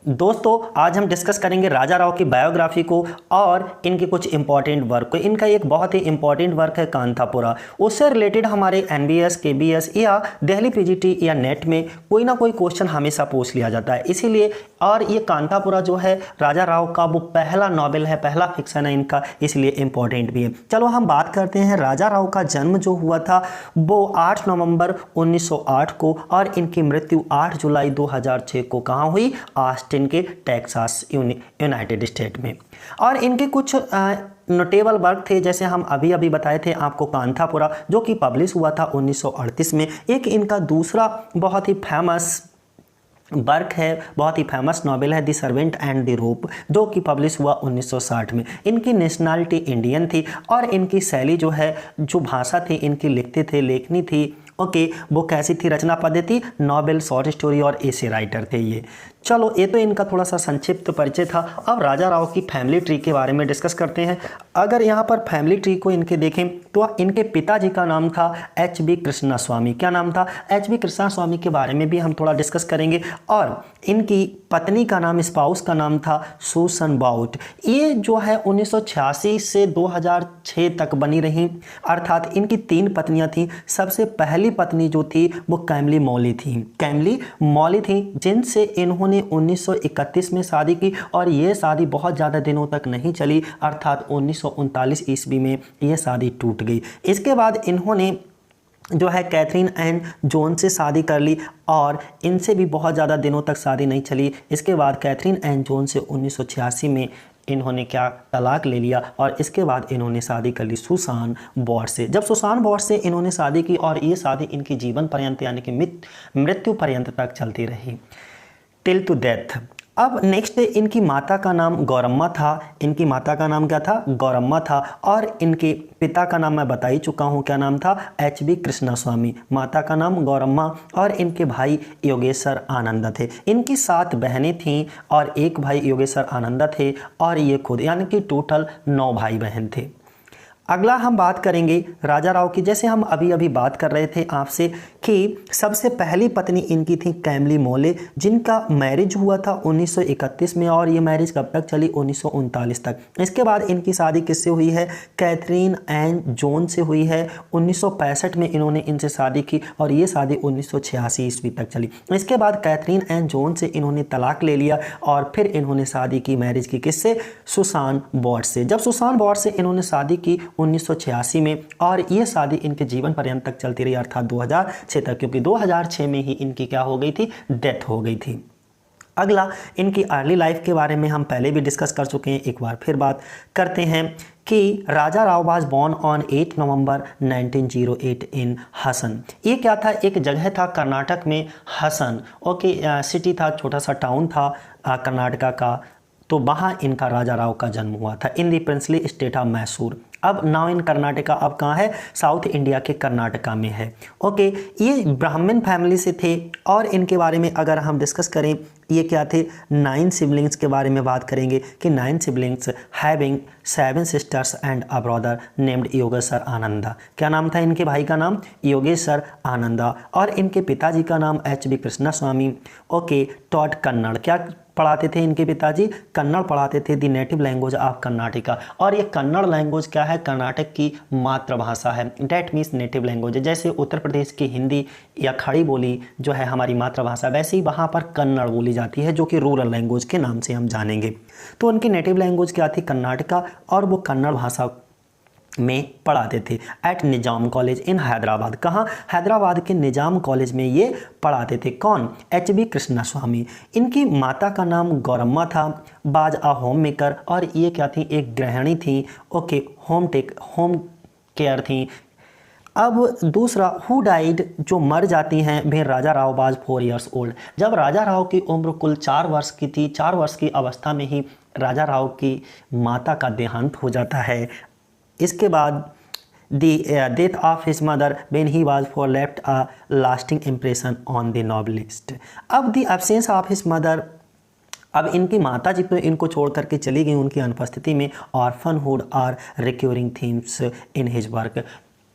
दोस्तों आज हम डिस्कस करेंगे राजा राव की बायोग्राफी को और इनके कुछ इंपॉर्टेंट वर्क को। इनका एक बहुत ही इंपॉर्टेंट वर्क है कांथापुरा। उससे रिलेटेड हमारे एनबीएस केबीएस या दिल्ली पीजीटी या नेट में कोई ना कोई क्वेश्चन हमेशा पूछ लिया जाता है, इसीलिए। और ये कांथापुरा जो है राजा राव का वो पहला नॉवेल है, पहला फिक्शन है इनका, इसलिए इंपॉर्टेंट भी है। चलो हम बात करते हैं। राजा राव का जन्म जो हुआ था वो 8 नवंबर 1908 को और इनकी मृत्यु 8 जुलाई 2006 को कहाँ हुई? ऑस्टिन के टेक्सास यूनाइटेड स्टेट में। और इनके कुछ नोटेबल वर्क थे, जैसे हम अभी अभी बताए थे आपको कांथापुरा, जो कि पब्लिश हुआ था 1938 में। एक इनका दूसरा बहुत ही फेमस वर्क है, बहुत ही फेमस नॉवेल है द सर्वेंट एंड द रोप, जो कि पब्लिश हुआ 1960 में। इनकी नेशनलिटी इंडियन थी और इनकी शैली जो है, जो भाषा थी इनकी, लिखते थे, लेखनी थी, ओके, वो कैसी थी? रचना पद्धति, नॉवेल, शॉर्ट स्टोरी और एसे राइटर थे ये। चलो ये तो इनका थोड़ा सा संक्षिप्त परिचय था। अब राजा राव की फैमिली ट्री के बारे में डिस्कस करते हैं। अगर यहाँ पर फैमिली ट्री को इनके देखें तो इनके पिताजी का नाम था एच.बी. कृष्णास्वामी। क्या नाम था? एच.बी. कृष्णास्वामी के बारे में भी हम थोड़ा डिस्कस करेंगे। और इनकी पत्नी का नाम, स्पाउस का नाम था सूसन बाउट। ये जो है 1986 से 2006 तक बनी रही, अर्थात इनकी 3 पत्नियां थीं। सबसे पहली पत्नी जो थी वो कैमली मौली थी, जिनसे इन्होंने 1931 में शादी की और ये शादी बहुत ज़्यादा दिनों तक नहीं चली, अर्थात 1939 ईस्वी में ये शादी टूट गई। इसके बाद इन्होंने जो है कैथरीन एंड जॉन से शादी कर ली और इनसे भी बहुत ज़्यादा दिनों तक शादी नहीं चली। इसके बाद कैथरीन एंड जॉन से 1986 में इन्होंने क्या तलाक ले लिया और इसके बाद इन्होंने शादी कर ली सुसान बॉर्ड से। जब सुसान बॉर्ड से इन्होंने शादी की और ये शादी इनकी जीवन पर्यंत यानी कि मृत्यु पर्यंत तक चलती रही, टिल टू डेथ। अब नेक्स्ट इनकी माता का नाम गौरम्मा था। इनकी माता का नाम क्या था? गौरम्मा था। और इनके पिता का नाम मैं बता ही चुका हूँ, क्या नाम था? एच.बी. कृष्णास्वामी। माता का नाम गौरम्मा और इनके भाई योगेश्वर आनंद थे। इनकी 7 बहनें थीं और एक भाई योगेश्वर आनंद थे और ये खुद, यानी कि टोटल 9 भाई बहन थे। अगला हम बात करेंगे राजा राव की। जैसे हम अभी अभी बात कर रहे थे आपसे कि सबसे पहली पत्नी इनकी थी कैमली मौले, जिनका मैरिज हुआ था 1931 में और ये मैरिज कब तक चली? 1939 तक। इसके बाद इनकी शादी किससे हुई है? कैथरीन एंड जॉन से हुई है। 1965 में इन्होंने इनसे शादी की और ये शादी 1986 ईस्वी तक चली। इसके बाद कैथरीन एंड जॉन से इन्होंने तलाक ले लिया और फिर इन्होंने शादी की, मैरिज की किससे? सुसान बॉर्ड से। जब सुसान बॉर्ड से इन्होंने शादी की 1986 में और ये शादी इनके जीवन पर्यंत तक चलती रही, अर्थात 2006 तक, क्योंकि 2006 में ही इनकी क्या हो गई थी? डेथ हो गई थी। अगला इनकी अर्ली लाइफ के बारे में हम पहले भी डिस्कस कर चुके हैं, एक बार फिर बात करते हैं कि राजा राव वाज बॉर्न ऑन 8 नवंबर 1908 इन हसन। ये क्या था? एक जगह था कर्नाटक में, हसन, ओके, सिटी था, छोटा सा टाउन था कर्नाटका का। तो वहाँ इनका राजा राव का जन्म हुआ था इन दी प्रिंसली स्टेट ऑफ मैसूर। अब नाउ इन कर्नाटका, अब कहाँ है? साउथ इंडिया के कर्नाटका में है, ओके। ये ब्राह्मण फैमिली से थे और इनके बारे में अगर हम डिस्कस करें, ये क्या थे? 9 सिबलिंग्स के बारे में बात करेंगे कि 9 siblings having 7 sisters and a brother named Yogeshwar Ananda. क्या नाम था इनके भाई का? नाम योगेश्वर आनंदा। और इनके पिताजी का नाम HB. Krishnaswamy, okay. Taught Kannada. क्या पढ़ाते थे इनके पिताजी? कन्नड़ पढ़ाते थे, the native language of Karnataka. और ये कन्नड़ लैंग्वेज क्या है? कर्नाटक की मातृभाषा है, डेट मीन्स नेटिव लैंग्वेज। जैसे उत्तर प्रदेश की हिंदी या खड़ी बोली जो है हमारी मातृभाषा, वैसे ही वहाँ पर कन्नड़ बोली जाती है, जो कि रूरल लैंग्वेज के नाम से हम जानेंगे। तो उनकी नेटिव लैंग्वेज क्या थी? कर्नाटका, और वो कन्नड़ भाषा में पढ़ाते थे at Nizam college in Hyderabad. कहाँ? हैदराबाद के निजाम कॉलेज में ये पढ़ाते थे। कौन? एच.बी. कृष्णास्वामी। इनकी माता का नाम गौरम्मा था, बाज अ होम मेकर, और ये क्या थी? एक गृहिणी थी, ओके, होम केयर थी। अब दूसरा, हु डाइड, जो मर जाती हैं, वे राजा राव बाज 4 ईयर्स ओल्ड। जब राजा राव की उम्र कुल 4 वर्ष की थी, 4 वर्ष की अवस्था में ही राजा राव की माता का देहांत हो जाता है। इसके बाद the death of his mother when he was for left a lasting impression on the novelist. अब the absence of his mother, अब इनकी माता जी तो इनको छोड़ करके चली गई उनकी अनुपस्थिति में। Orphanhood are recurring themes in his work,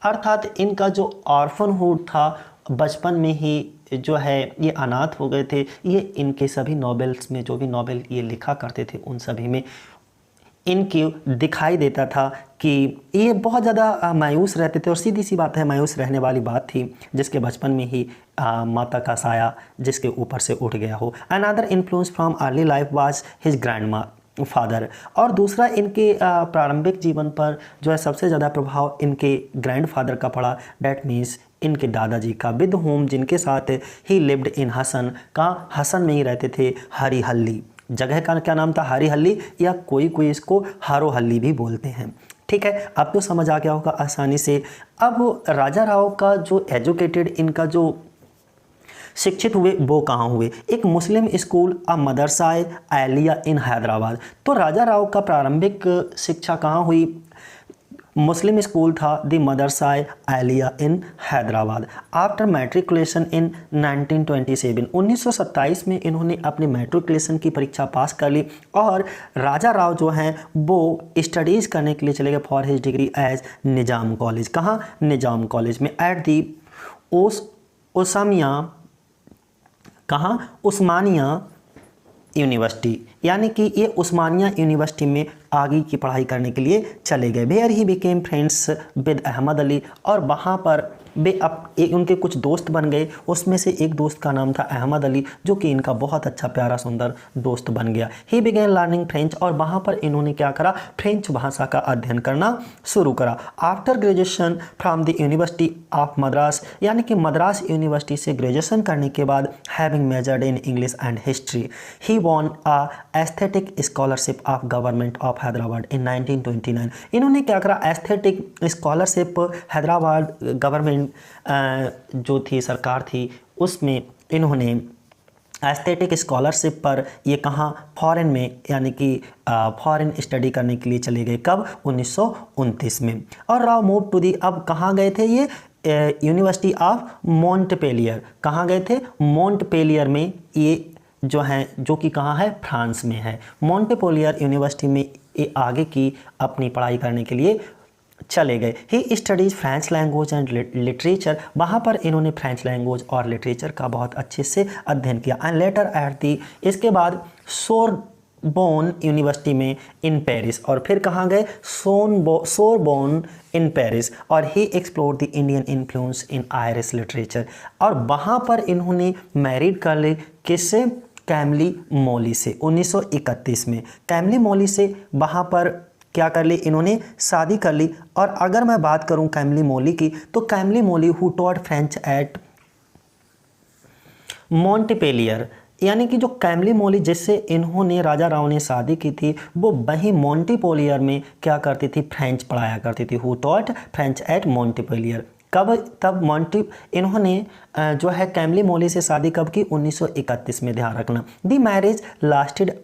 अर्थात इनका जो ऑर्फनहुड था, बचपन में ही जो है ये अनाथ हो गए थे, ये इनके सभी नॉवेल्स में, जो भी नॉवेल ये लिखा करते थे उन सभी में इनकी दिखाई देता था कि ये बहुत ज़्यादा मायूस रहते थे। और सीधी सी बात है, मायूस रहने वाली बात थी, जिसके बचपन में ही माता का साया जिसके ऊपर से उठ गया हो। Another influence from early life was his grand father. और दूसरा इनके प्रारंभिक जीवन पर जो है सबसे ज़्यादा प्रभाव इनके ग्रैंडफादर का पड़ा। डैट मीन्स इनके दादाजी का, विद होम जिनके साथ ही लिव्ड इन हसन, कहाँ हसन में ही रहते थे। हरी हल्ली जगह का क्या नाम था, हरी हल्ली, या कोई कोई इसको हारो हल्ली भी बोलते हैं। ठीक है, अब तो समझ आ गया होगा आसानी से। अब राजा राव का जो एजुकेटेड, इनका जो शिक्षित हुए वो कहाँ हुए, एक Muslim school a Madrasa-e Aliya in Hyderabad. तो राजा राव का प्रारंभिक शिक्षा कहाँ हुई, मुस्लिम स्कूल था the Madrasa-e Aliya in Hyderabad. After matriculation in 1927, 1927 में इन्होंने अपनी मैट्रिकुलेशन की परीक्षा पास कर ली और राजा राव जो हैं वो स्टडीज़ करने के लिए चले गए for his degree as Nizam college. कहाँ, निज़ाम कॉलेज में, एट दी ओसमिया, कहाँ, उस्मानिया यूनिवर्सिटी, यानी कि ये उस्मानिया यूनिवर्सिटी में आगे की पढ़ाई करने के लिए चले गए। Where he became friends with Ahmed Ali, और वहाँ पर वे उनके कुछ दोस्त बन गए। उसमें से एक दोस्त का नाम था अहमद अली, जो कि इनका बहुत अच्छा प्यारा सुंदर दोस्त बन गया। ही बिगेन लर्निंग फ्रेंच, और वहाँ पर इन्होंने क्या करा, फ्रेंच भाषा का अध्ययन करना शुरू करा। After graduation from the university of Madras, यानी कि मद्रास यूनिवर्सिटी से ग्रेजुएशन करने के बाद, having majored in English and history, he won a aesthetic scholarship of government of Hyderabad in 1929। इन्होंने क्या करा, एस्थेटिक स्कॉलरशिप हैदराबाद गवर्नमेंट जो थी, सरकार थी, उसमें इन्होंने एस्थेटिक स्कॉलरशिप पर ये कहाँ, फॉरेन में, यानी कि फॉरेन स्टडी करने के लिए चले गए। कब, 1929 में। और राव मूव टू दी, अब कहाँ गए थे ये, यूनिवर्सिटी ऑफ मॉन्टपेलियर। कहाँ गए थे, मॉन्टपेलियर में, ये जो है, जो कि कहाँ है, फ्रांस में है। मॉन्टेपेलियर यूनिवर्सिटी में ये आगे की अपनी पढ़ाई करने के लिए चले गए। He studies French language and literature, वहाँ पर इन्होंने फ्रेंच लैंग्वेज और लिटरेचर का बहुत अच्छे से अध्ययन किया। एंड लेटर एट दी, इसके बाद सोरबोन यूनिवर्सिटी में इन पेरिस, और फिर कहाँ गए, सोरबोन इन पेरिस, और he explore the Indian influence in Irish literature, और वहाँ पर इन्होंने मैरिड कर ली, किससे, कैमली मॉली से, 1931 में। कैमली मॉली से वहाँ पर क्या कर ली, इन्होंने शादी कर ली। और अगर मैं बात करूं कैमली मॉली की, तो Camille Mouly who taught French at Montpellier, यानी कि जो कैमली मॉली जिससे इन्होंने, राजा राव ने शादी की थी, वो वहीं मॉन्टेपेलियर में क्या करती थी, फ्रेंच पढ़ाया करती थी। हु टॉट फ्रेंच एट मॉन्टेपेलियर, कब, तब इन्होंने जो है कैमली मॉली से शादी कब की, 1931 में, ध्यान रखना। दी मैरिज लास्टेड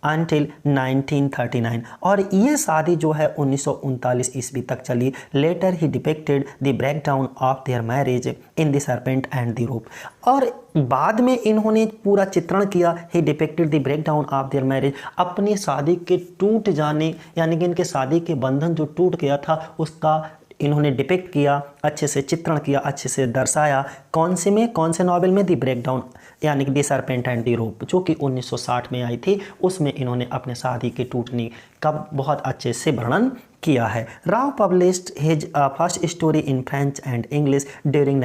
until 1939, और ये शादी जो है 1939 ईस्वी तक चली। Later he depicted the breakdown of their marriage in the Serpent and the Rope, और बाद में इन्होंने पूरा चित्रण किया, he depicted the breakdown of their marriage, अपनी शादी के टूट जाने, यानी कि इनके शादी के बंधन जो टूट गया था उसका इन्होंने डिपिक्ट किया, अच्छे से चित्रण किया, अच्छे से दर्शाया। कौन से में, कौन से नॉवेल में, दी ब्रेकडाउन, यानी कि दी सर्पेंट एंड दी रोप, जो कि 1960 में आई थी, उसमें इन्होंने अपने शादी के टूटने का बहुत अच्छे से वर्णन किया है। Rao published his first story in French and English during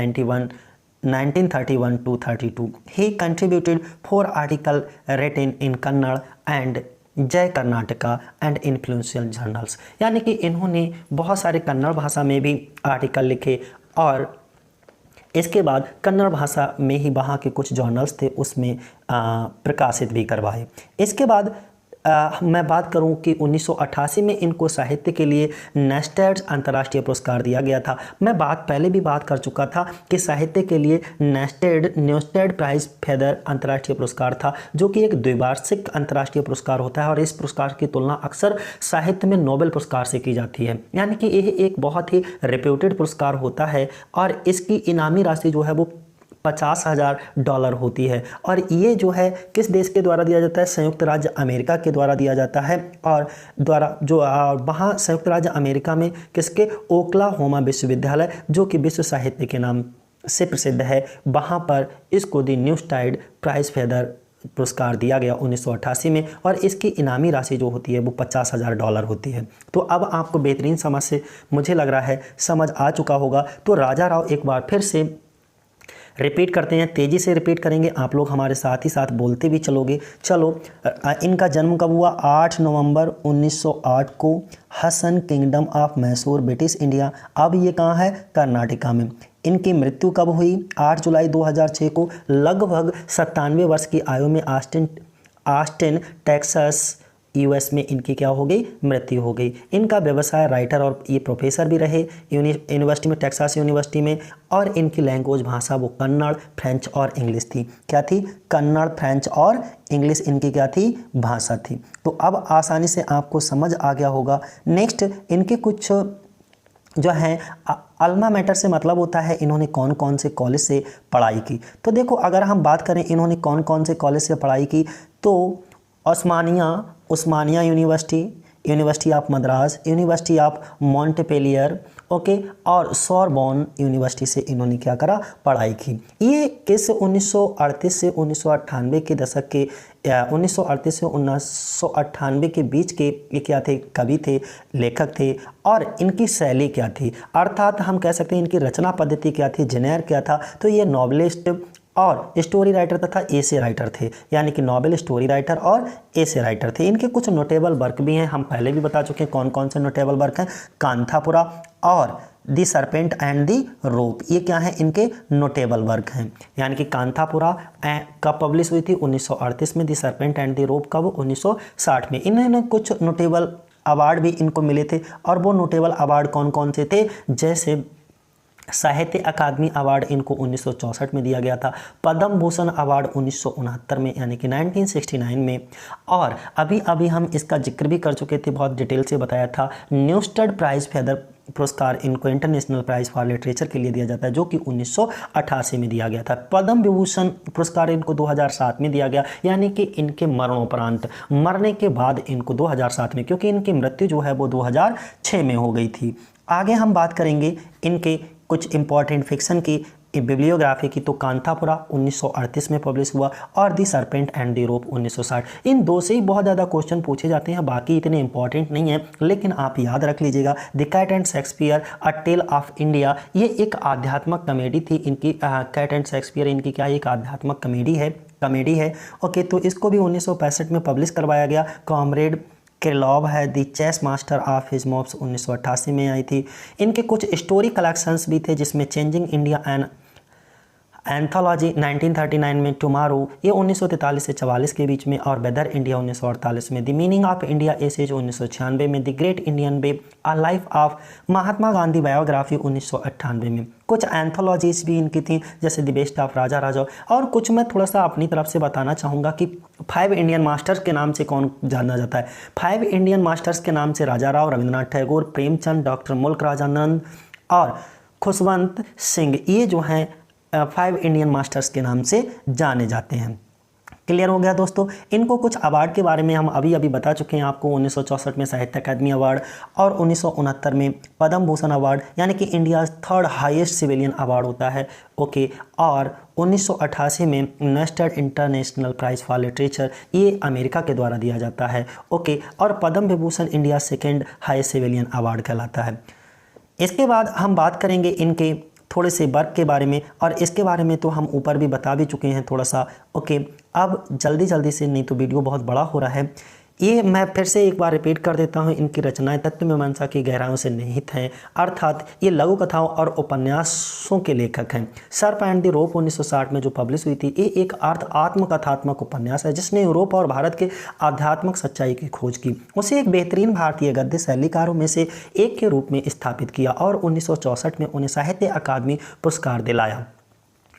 1931 to 32. He contributed 4 articles written in Kannada and जय कर्नाटका एंड इन्फ्लुएंशियल जर्नल्स, यानी कि इन्होंने बहुत सारे कन्नड़ भाषा में भी आर्टिकल लिखे, और इसके बाद कन्नड़ भाषा में ही वहाँ के कुछ जर्नल्स थे उसमें प्रकाशित भी करवाए। इसके बाद मैं बात करूं कि 1988 में इनको साहित्य के लिए नेस्टेड अंतर्राष्ट्रीय पुरस्कार दिया गया था। मैं पहले भी बात कर चुका था कि साहित्य के लिए न्यूस्टेड प्राइज फेदर अंतर्राष्ट्रीय पुरस्कार था, जो कि एक द्विवार्षिक अंतर्राष्ट्रीय पुरस्कार होता है, और इस पुरस्कार की तुलना अक्सर साहित्य में नोबेल पुरस्कार से की जाती है। यानी कि यह एक बहुत ही रेप्यूटेड पुरस्कार होता है, और इसकी इनामी राशि जो है वो $50,000 होती है। और ये जो है किस देश के द्वारा दिया जाता है, संयुक्त राज्य अमेरिका के द्वारा दिया जाता है, और द्वारा जो वहाँ संयुक्त राज्य अमेरिका में किसके, ओक्लाहोमा विश्वविद्यालय, जो कि विश्व साहित्य के नाम से प्रसिद्ध है, वहाँ पर इसको द न्यूस्टाइड प्राइज फेदर पुरस्कार दिया गया 1988 में, और इसकी इनामी राशि जो होती है वो $50,000 होती है। तो अब आपको बेहतरीन समझ से मुझे लग रहा है समझ आ चुका होगा। तो राजा राव एक बार फिर से रिपीट करते हैं, तेज़ी से रिपीट करेंगे, आप लोग हमारे साथ ही साथ बोलते भी चलोगे। चलो, इनका जन्म कब हुआ? 8 नवंबर 1908 को Hassan kingdom of Mysore, British India. अब ये कहाँ है? कर्नाटका में। इनकी मृत्यु कब हुई? 8 जुलाई 2006 को लगभग 97 वर्ष की आयु में ऑस्टिन टेक्सास यूएस में इनकी क्या हो गई? मृत्यु हो गई। इनका व्यवसाय राइटर और ये प्रोफेसर भी रहे यूनिवर्सिटी में, टेक्सास यूनिवर्सिटी में, और इनकी लैंग्वेज भाषा वो कन्नड़, फ्रेंच और इंग्लिश थी। क्या थी? कन्नड़, फ्रेंच और इंग्लिश इनकी क्या थी? भाषा थी। तो अब आसानी से आपको समझ आ गया होगा। नेक्स्ट, इनके कुछ जो है अल्मा मैटर से मतलब होता है इन्होंने कौन कौन से कॉलेज से पढ़ाई की। तो देखो, अगर हम बात करें इन्होंने कौन कौन से कॉलेज से पढ़ाई की, तो Osmania university, university of Madras, university of Montpellier, okay, और सोरबोन यूनिवर्सिटी से इन्होंने क्या करा? पढ़ाई की। ये किस 1938 से 1998 के दशक के 1938 से 1998 के बीच के ये क्या थे? कवि थे, लेखक थे। और इनकी शैली क्या थी, अर्थात हम कह सकते हैं इनकी रचना पद्धति क्या थी, जेनर क्या था? तो ये नॉवेलिस्ट और स्टोरी राइटर तथा एसे राइटर थे, यानी कि नॉवेल, स्टोरी राइटर और एसे राइटर थे। इनके कुछ नोटेबल वर्क भी हैं, हम पहले भी बता चुके हैं कौन कौन से नोटेबल वर्क हैं। कांथापुरा और दी सरपेंट एंड दी रोप, ये क्या है? इनके नोटेबल वर्क हैं। यानी कि कांथापुरा कब पब्लिश हुई थी? 1938 में। दी सरपेंट एंड दी रोप कब? 1960 में। इन्होंने कुछ नोटेबल अवार्ड भी इनको मिले थे, और वो नोटेबल अवार्ड कौन कौन से थे? जैसे साहित्य अकादमी अवार्ड इनको 1964 में दिया गया था, पद्म भूषण अवार्ड 1969 में, यानी कि 1969 में, और अभी अभी हम इसका जिक्र भी कर चुके थे, बहुत डिटेल से बताया था, न्यूस्टाइड प्राइज फेदर पुरस्कार इनको इंटरनेशनल प्राइज फॉर लिटरेचर के लिए दिया जाता है, जो कि 1988 में दिया गया था। पद्म विभूषण पुरस्कार इनको 2007 में दिया गया, यानी कि इनके मरणोपरांत, मरने के बाद इनको 2007 में, क्योंकि इनकी मृत्यु जो है वो 2006 में हो गई थी। आगे हम बात करेंगे इनके कुछ इंपॉर्टेंट फिक्शन की बिब्लियोग्राफी की। तो कांथापुरा 1938 में पब्लिश हुआ, और दी सरपेंट एंड दी रोप 1960। इन दो से ही बहुत ज़्यादा क्वेश्चन पूछे जाते हैं, बाकी इतने इंपॉर्टेंट नहीं है, लेकिन आप याद रख लीजिएगा। The cat and Shakespeare a tale of India, ये एक आध्यात्मक कॉमेडी थी इनकी। कैट एंड शेक्सपियर इनकी क्या एक आध्यात्मक कॉमेडी है। ओके, तो इसको भी 1965 में पब्लिश करवाया गया। कॉमरेड क्रिलोव है the chess master of his moves 1988 में आई थी। इनके कुछ स्टोरी कलेक्शंस भी थे, जिसमें चेंजिंग इंडिया एंड एंथोलॉजी 1939 में, टुमारो ये 1943 से 44 के बीच में, और वेदर इंडिया 1948 में, the meaning of India essays 1996 में, the great Indian way a life of Mahatma Gandhi biography 1998 में। कुछ एंथोलॉजीज भी इनकी थी, जैसे the best of Raja Raja, और कुछ मैं थोड़ा सा अपनी तरफ से बताना चाहूँगा कि 5 इंडियन मास्टर्स के नाम से कौन जाना जाता है। 5 इंडियन मास्टर्स के नाम से राजा राव, रविंद्रनाथ टैगोर, प्रेमचंद, डॉक्टर मुल्क राजानंद और खुशवंत सिंह, ये जो हैं 5 इंडियन मास्टर्स के नाम से जाने जाते हैं। क्लियर हो गया दोस्तों। इनको कुछ अवार्ड के बारे में हम अभी अभी बता चुके हैं आपको। 1964 में साहित्य अकादमी अवार्ड, और 1969 में पद्म भूषण अवार्ड, यानी कि India 3rd highest civilian award होता है। ओके, और 1988 में Neustadt international prize for literature, ये अमेरिका के द्वारा दिया जाता है। ओके, और Padma Vibhushan India 2nd highest civilian award कहलाता है। इसके बाद हम बात करेंगे इनके थोड़े से वर्क के बारे में, और इसके बारे में तो हम ऊपर भी बता भी चुके हैं थोड़ा सा। ओके, अब जल्दी से, नहीं तो वीडियो बहुत बड़ा हो रहा है। ये मैं फिर से एक बार रिपीट कर देता हूँ। इनकी रचनाएं तत्व मीमांसा की गहराइयों से निहित हैं, अर्थात ये लघु कथाओं और उपन्यासों के लेखक हैं। सर्प एंड द रोप 1960 में जो पब्लिश हुई थी, ये एक आत्मकथात्मक उपन्यास है, जिसने यूरोप और भारत के आध्यात्मिक सच्चाई की खोज की, उसे एक बेहतरीन भारतीय गद्य शैलीकारों में से एक के रूप में स्थापित किया, और 1964 में उन्हें साहित्य अकादमी पुरस्कार दिलाया।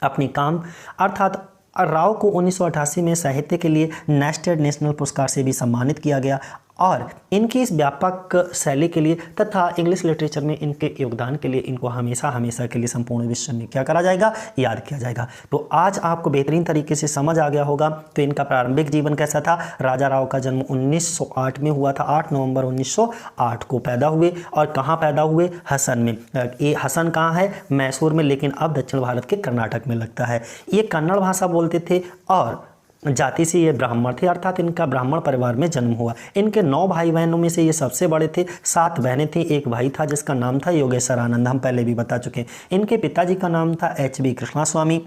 अपनी काम अर्थात राव को 1988 में साहित्य के लिए न्यूस्टाइड नेशनल पुरस्कार से भी सम्मानित किया गया, और इनकी इस व्यापक शैली के लिए तथा इंग्लिश लिटरेचर में इनके योगदान के लिए इनको हमेशा हमेशा के लिए संपूर्ण विश्व में क्या करा जाएगा, याद किया जाएगा। तो आज आपको बेहतरीन तरीके से समझ आ गया होगा। तो इनका प्रारंभिक जीवन कैसा था। राजा राव का जन्म 1908 में हुआ था, 8 नवंबर 1908 को पैदा हुए। और कहाँ पैदा हुए, हसन में। ये हसन कहाँ है, मैसूर में, लेकिन अब दक्षिण भारत के कर्नाटक में लगता है। ये कन्नड़ भाषा बोलते थे और जाति से ये ब्राह्मण थे, अर्थात इनका ब्राह्मण परिवार में जन्म हुआ। इनके 9 भाई बहनों में से ये सबसे बड़े थे। 7 बहनें थीं, एक भाई था जिसका नाम था योगेश्वरानंद, हम पहले भी बता चुके हैं। इनके पिताजी का नाम था HB कृष्णास्वामी,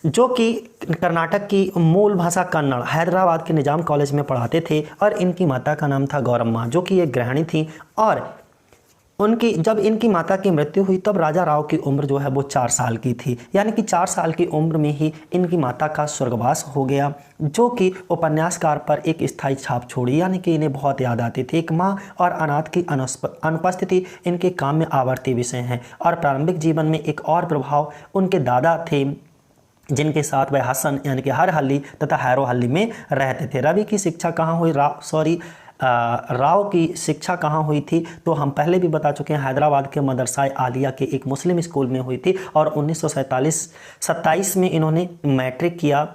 जो कि कर्नाटक की मूल भाषा कन्नड़ हैदराबाद के निजाम कॉलेज में पढ़ाते थे। और इनकी माता का नाम था गौरम्मा, जो कि एक गृहिणी थी। और जब इनकी माता की मृत्यु हुई तब राजा राव की उम्र जो है वो 4 साल की थी, यानी कि 4 साल की उम्र में ही इनकी माता का स्वर्गवास हो गया, जो कि उपन्यासकार पर एक स्थायी छाप छोड़ी, यानी कि इन्हें बहुत याद आती थी। एक माँ और अनाथ की अनुपस्थिति इनके काम में आवर्ती विषय हैं। और प्रारंभिक जीवन में एक और प्रभाव उनके दादा थे, जिनके साथ वह हसन यानी कि हरहल्ली तथा हैरोहल्ली में रहते थे। रवि की शिक्षा कहाँ हुई, राव की शिक्षा कहाँ हुई थी, तो हम पहले भी बता चुके हैं, हैदराबाद के मदरसा आलिया के एक मुस्लिम स्कूल में हुई थी। और 1927 में इन्होंने मैट्रिक किया।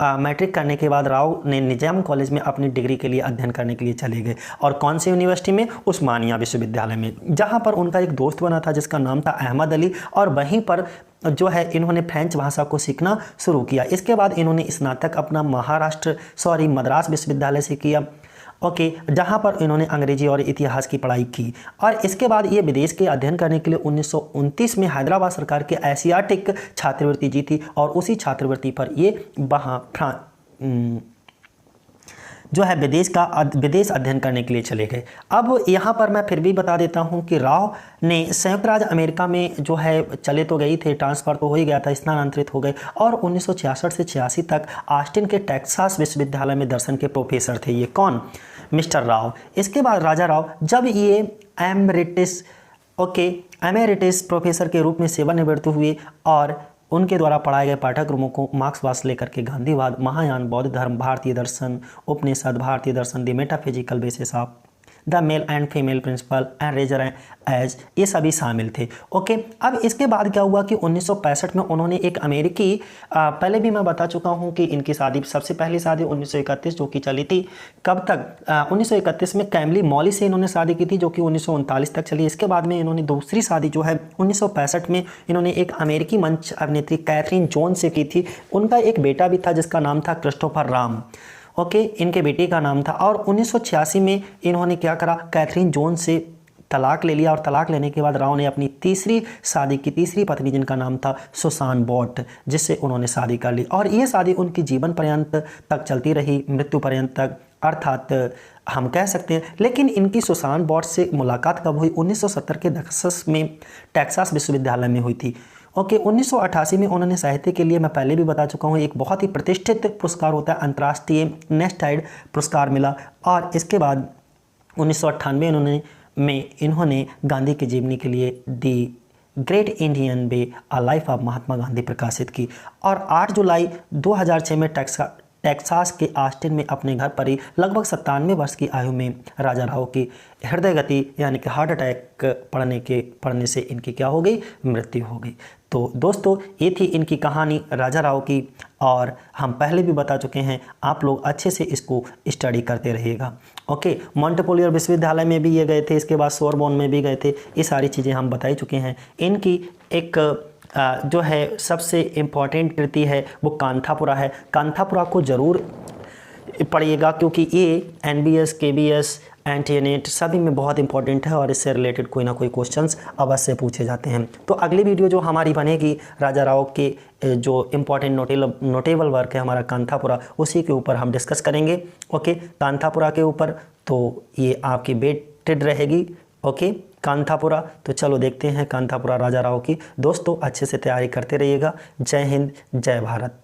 मैट्रिक करने के बाद राव ने निजाम कॉलेज में अपनी डिग्री के लिए अध्ययन करने के लिए चले गए। और कौन सी यूनिवर्सिटी में, उस्मानिया विश्वविद्यालय में, जहाँ पर उनका एक दोस्त बना था जिसका नाम था अहमद अली। और वहीं पर जो है इन्होंने फ्रेंच भाषा को सीखना शुरू किया। इसके बाद इन्होंने स्नातक अपना मद्रास विश्वविद्यालय से किया, जहां पर इन्होंने अंग्रेजी और इतिहास की पढ़ाई की। और इसके बाद ये विदेश के अध्ययन करने के लिए 1929 में हैदराबाद सरकार के एशियाटिक छात्रवृत्ति जीती। और उसी छात्रवृत्ति पर ये वहाँ जो है विदेश अध्ययन करने के लिए चले गए। अब यहाँ पर मैं फिर भी बता देता हूँ कि राव ने संयुक्त राज्य अमेरिका में जो है चले तो गई थे, ट्रांसफ़र तो हो ही गया था, स्थानांतरित हो गए। और 1966 से 86 तक ऑस्टिन के टेक्सास विश्वविद्यालय में दर्शन के प्रोफेसर थे। ये कौन, मिस्टर राव। इसके बाद राजा राव जब ये एमेरिटिस प्रोफेसर के रूप में सेवानिवृत्त हुए और उनके द्वारा पढ़ाए गए पाठ्यक्रमों को मार्क्सवाद लेकर के गांधीवाद, महायान, बौद्ध धर्म, भारतीय दर्शन, उपनिषद, भारतीय दर्शन, the metaphysical basis of the male and female principle and razor edge, ये सभी शामिल थे। अब इसके बाद क्या हुआ कि 1965 में उन्होंने एक अमेरिकी, पहले भी मैं बता चुका हूँ कि इनकी शादी, सबसे पहली शादी 1931 जो कि चली थी, कब तक, 1931 में कैमली मॉली से इन्होंने शादी की थी, जो कि 1939 तक चली। इसके बाद में इन्होंने दूसरी शादी जो है 1965 में इन्होंने एक अमेरिकी मंच अभिनेत्री कैथरीन जोन्स से की थी। उनका एक बेटा भी था जिसका नाम था क्रिस्टोफर राम। इनके बेटे का नाम था। और 1986 में इन्होंने क्या करा, कैथरीन जोन्स से तलाक ले लिया। और तलाक लेने के बाद राव ने अपनी तीसरी शादी की, तीसरी पत्नी जिनका नाम था सुसान बॉट, जिससे उन्होंने शादी कर ली। और ये शादी उनकी जीवन पर्यंत तक चलती रही, मृत्यु पर्यंत तक, अर्थात हम कह सकते हैं। लेकिन इनकी सुसान बॉट से मुलाकात कब हुई, 1970 के दशक में टेक्सास विश्वविद्यालय में हुई थी। 1988 में उन्होंने साहित्य के लिए, मैं पहले भी बता चुका हूँ, एक बहुत ही प्रतिष्ठित पुरस्कार होता है, अंतर्राष्ट्रीय नेस्टाइड पुरस्कार मिला। और इसके बाद 1998 में इन्होंने गांधी की जीवनी के लिए the great Indian way a life of Mahatma Gandhi प्रकाशित की। और 8 जुलाई 2006 में टेक्सास के ऑस्टिन में अपने घर पर ही लगभग 97 वर्ष की आयु में राजा राव की हृदय गति यानी कि हार्ट अटैक पड़ने से इनकी क्या हो गई, मृत्यु हो गई। तो दोस्तों ये थी इनकी कहानी राजा राव की। और हम पहले भी बता चुके हैं, आप लोग अच्छे से इसको स्टडी करते रहिएगा। मॉन्टेपोलियर विश्वविद्यालय में भी ये गए थे, इसके बाद सोरबोन में भी गए थे। ये सारी चीज़ें हम बता ही चुके हैं। इनकी एक जो है सबसे इम्पॉर्टेंट कृति है वो कांथापुरा है। कांथापुरा को ज़रूर पढ़िएगा क्योंकि ये NBS, KBS, एंटीनेट सभी में बहुत इंपॉर्टेंट है और इससे रिलेटेड कोई ना कोई क्वेश्चंस अवश्य पूछे जाते हैं। तो अगली वीडियो जो हमारी बनेगी राजा राव के जो इम्पॉर्टेंट नोटेबल वर्क है हमारा कांथापुरा, उसी के ऊपर हम डिस्कस करेंगे। कांथापुरा के ऊपर, तो ये आपकी वेटेड रहेगी। कांथापुरा, तो चलो देखते हैं कांथापुरा राजा राव की। दोस्तों अच्छे से तैयारी करते रहिएगा। जय हिंद, जय भारत।